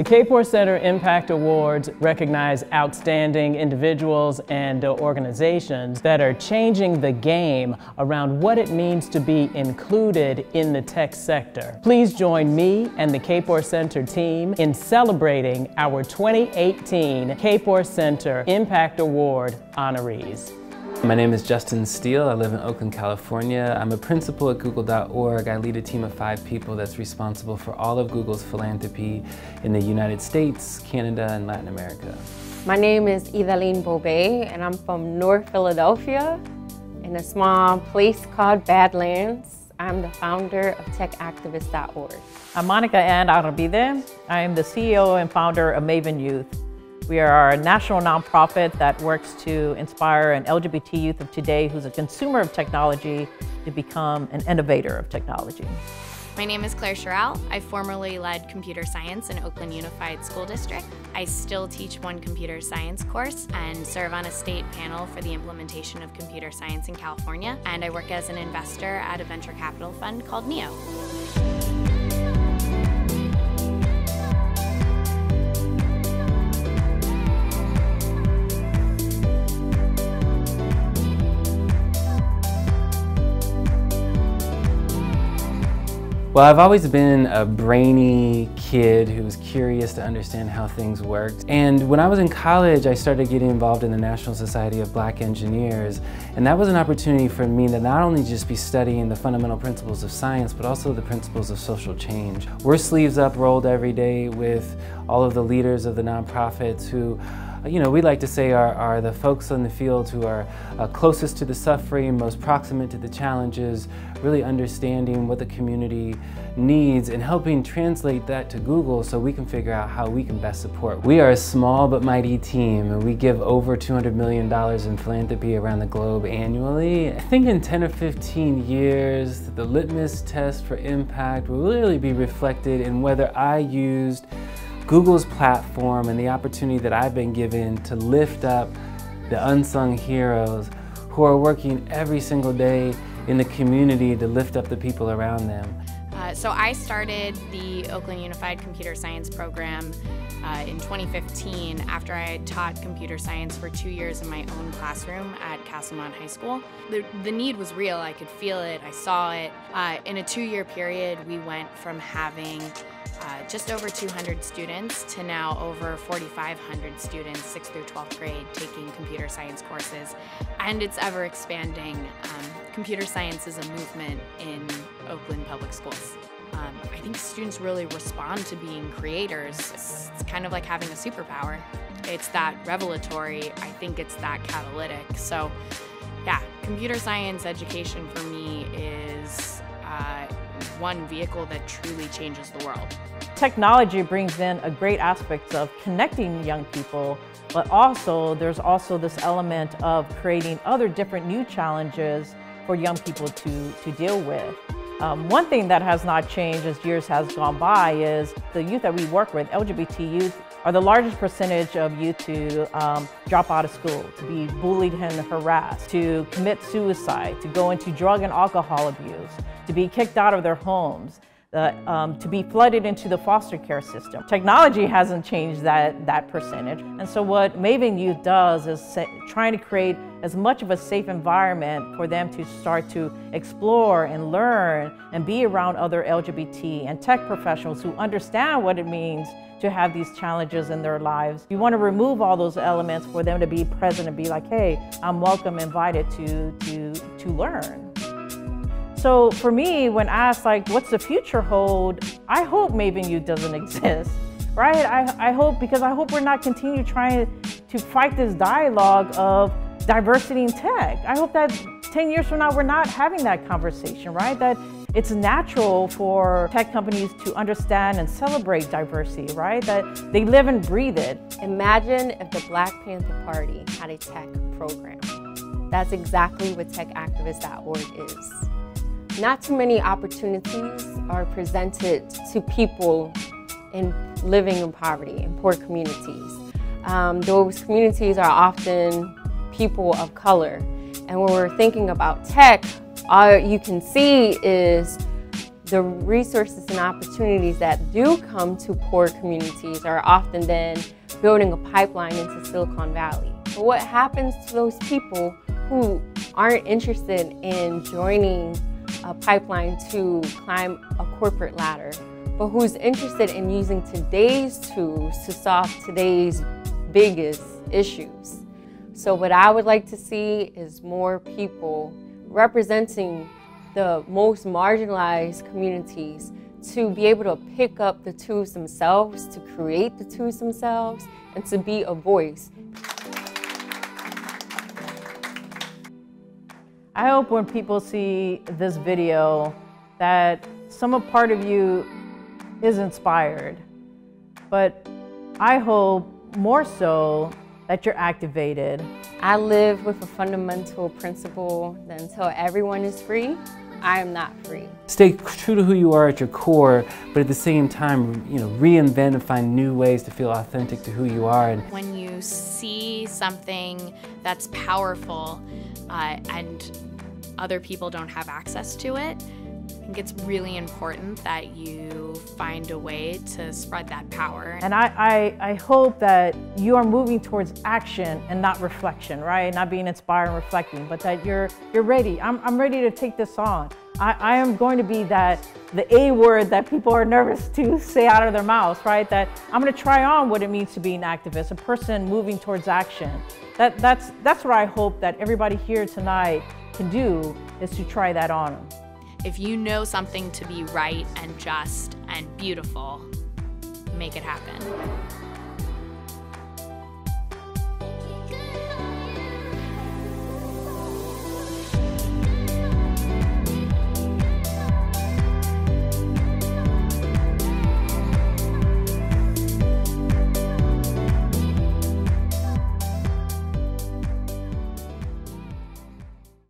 The Kapor Center Impact Awards recognize outstanding individuals and organizations that are changing the game around what it means to be included in the tech sector. Please join me and the Kapor Center team in celebrating our 2018 Kapor Center Impact Award honorees. My name is Justin Steele. I live in Oakland, California. I'm a principal at Google.org. I lead a team of 5 people that's responsible for all of Google's philanthropy in the United States, Canada, and Latin America. My name is Idaline Bobet, and I'm from North Philadelphia in a small place called Badlands. I'm the founder of techactivist.org. I'm Monica Ann Arabide. I am the CEO and founder of Maven Youth. We are a national nonprofit that works to inspire an LGBT youth of today who's a consumer of technology to become an innovator of technology. My name is Claire Sherrill. I formerly led computer science in Oakland Unified School District. I still teach one computer science course and serve on a state panel for the implementation of computer science in California. And I work as an investor at a venture capital fund called NEO. Well, I've always been a brainy kid who was curious to understand how things worked. And when I was in college, I started getting involved in the National Society of Black Engineers. And that was an opportunity for me to not only just be studying the fundamental principles of science, but also the principles of social change. We're sleeves up, rolled every day with all of the leaders of the nonprofits who, we like to say are the folks in the field who are closest to the suffering, most proximate to the challenges, really understanding what the community needs and helping translate that to Google so we can figure out how we can best support. We are a small but mighty team, and we give over $200 million in philanthropy around the globe annually. I think in 10 or 15 years, the litmus test for impact will really be reflected in whether I used Google's platform and the opportunity that I've been given to lift up the unsung heroes who are working every single day in the community to lift up the people around them. So I started the Oakland Unified Computer Science program in 2015 after I had taught computer science for 2 years in my own classroom at Castlemont High School. The need was real. I could feel it. I saw it. In a 2-year period, we went from having just over 200 students to now over 4,500 students, 6th through 12th grade, taking computer science courses. And it's ever expanding. Computer science is a movement in Oakland public schools. I think students really respond to being creators. It's kind of like having a superpower. It's that revelatory, I think it's that catalytic. So yeah, computer science education for me is one vehicle that truly changes the world. Technology brings in a great aspect of connecting young people, but also there's also this element of creating other different new challenges for young people to deal with. One thing that has not changed as years has gone by is the youth that we work with, LGBT youth, are the largest percentage of youth to drop out of school, to be bullied and harassed, to commit suicide, to go into drug and alcohol abuse, to be kicked out of their homes, to be flooded into the foster care system. Technology hasn't changed that percentage. And so what Maven Youth does is trying to create as much of a safe environment for them to start to explore and learn and be around other LGBT and tech professionals who understand what it means to have these challenges in their lives. We want to remove all those elements for them to be present and be like, hey, I'm welcome, invited to learn. So for me, when asked like, what's the future hold, I hope Maven Youth doesn't exist, right? I hope, because I hope we're not continue trying to fight this dialogue of diversity in tech. I hope that 10 years from now, we're not having that conversation, right? That it's natural for tech companies to understand and celebrate diversity, right? That they live and breathe it. Imagine if the Black Panther Party had a tech program. That's exactly what techactivist.org is. Not too many opportunities are presented to people living in poverty, in poor communities. Those communities are often people of color. And when we're thinking about tech, all you can see is the resources and opportunities that do come to poor communities are often then building a pipeline into Silicon Valley. But what happens to those people who aren't interested in joining a pipeline to climb a corporate ladder, but who's interested in using today's tools to solve today's biggest issues? So what I would like to see is more people representing the most marginalized communities to be able to pick up the tools themselves, to create the tools themselves, and to be a voice. I hope when people see this video that some part of you is inspired, but I hope more so that you're activated. I live with a fundamental principle that until everyone is free, I am not free. Stay true to who you are at your core, but at the same time, reinvent and find new ways to feel authentic to who you are. When you see something that's powerful and other people don't have access to it, I think it's really important that you find a way to spread that power. And I hope that you are moving towards action and not reflection, right? Not being inspired and reflecting, but that you're ready. I'm ready to take this on. I am going to be the A word that people are nervous to say out of their mouths, right? That I'm going to try on what it means to be an activist, a person moving towards action. That's what I hope that everybody here tonight can do, is to try that on them. If you know something to be right and just and beautiful, make it happen.